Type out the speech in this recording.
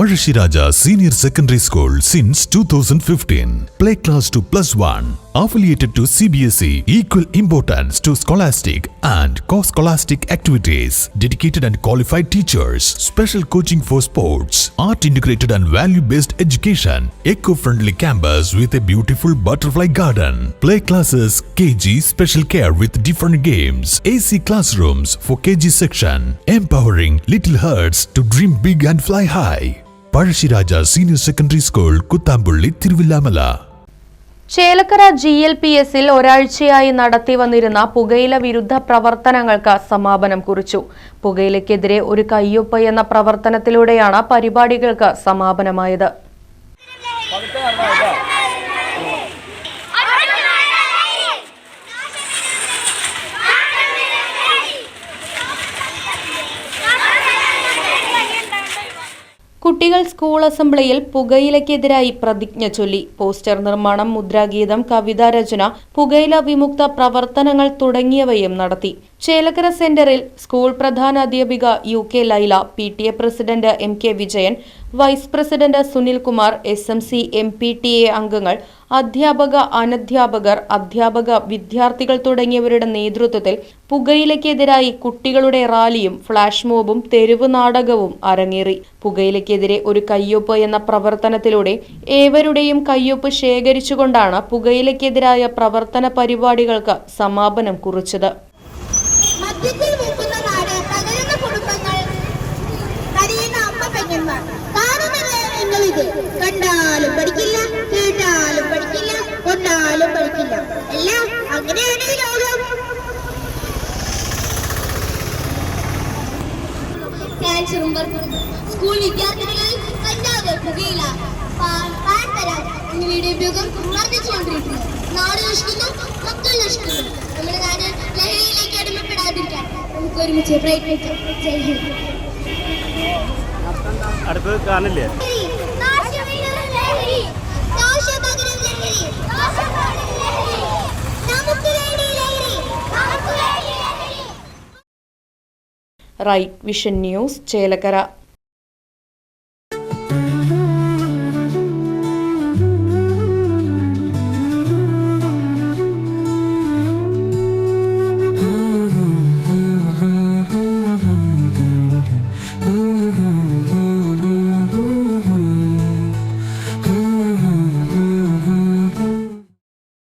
Parashiraja Senior Secondary School since 2015. Play class to +1. Affiliated to CBSE. Equal importance to scholastic and co-scholastic activities. Dedicated and qualified teachers. Special coaching for sports. Art integrated and value-based education. Eco-friendly campus with a beautiful butterfly garden. Play classes KG special care with different games. AC classrooms for KG section. Empowering little hearts to dream big and fly high. Parashiraja Senior Secondary School, Kuttambulli, Thiruvillamala. Chelakkara GLPSൽ ഒരാഴ്ചയായി നടത്തി വന്നിരുന്ന പുകയില വിരുദ്ധ പ്രവർത്തനങ്ങൾക്ക് സമാപനം കുറിച്ചു. പുകയിലയ്ക്കെതിരെ ഒരു കയ്യൊപ്പ് എന്ന പ്രവർത്തനത്തിലൂടെയാണ് പരിപാടികൾക്ക് സമാപനമായത്. കുട്ടികൾ സ്കൂൾ അസംബ്ലിയിൽ പുകയിലയ്ക്കെതിരായി പ്രതിജ്ഞ ചൊല്ലി. പോസ്റ്റർ നിർമ്മാണം, മുദ്രാഗീതം, കവിതാരചന, പുകയില വിമുക്ത പ്രവർത്തനങ്ങൾ തുടങ്ങിയവയും നടത്തി. ചേലക്കര സെന്ററിൽ സ്കൂൾ പ്രധാനാധ്യാപിക UK Laila, PTA president MK Vijayan, vice president Sunil Kumar, SMC MPTA അംഗങ്ങൾ, അധ്യാപക, അനധ്യാപകർ, അധ്യാപക, വിദ്യാർത്ഥികൾ തുടങ്ങിയവരുടെ നേതൃത്വത്തിൽ പുകയിലയ്ക്കെതിരായി കുട്ടികളുടെ റാലിയും ഫ്ലാഷ് മോബും തെരുവ് നാടകവും അരങ്ങേറി. പുകയിലയ്ക്കെതിരെ ഒരു കയ്യൊപ്പ് എന്ന പ്രവർത്തനത്തിലൂടെ ഏവരുടെയും കയ്യൊപ്പ് ശേഖരിച്ചുകൊണ്ടാണ് പുകയിലയ്ക്കെതിരായ പ്രവർത്തന പരിപാടികൾക്ക് സമാപനം കുറിച്ചത്. കണ്ടാലും പഠിക്കില്ല, കേട്ടാലും പഠിക്കില്ല, കൊണ്ടാലും പഠിക്കില്ല. എല്ലാം അങ്ങനെയാണ് ഈ ലോകം. ക്യാൻസറും സ്കൂൾ വിദ്യാർത്ഥികളിൽ കഞ്ചാവ്, പുകയില, എന്നിവയുടെ ഉപയോഗം വർദ്ധിച്ചുകൊണ്ടിരിക്കുന്നു. നാട് നശിക്കുന്നു, മക്കൾ നശിക്കുന്നു. നമ്മുടെ നാട് ലഹരിയിലേക്ക് അടിമപ്പെടാതിരിക്കാൻ നമുക്ക് ഒരുമിച്ച് പ്രയത്നിക്കാം. ജയ് ഹിന്ദ്. അടുത്തത് കാണില്ലേ? Right vision news, Chelakkara.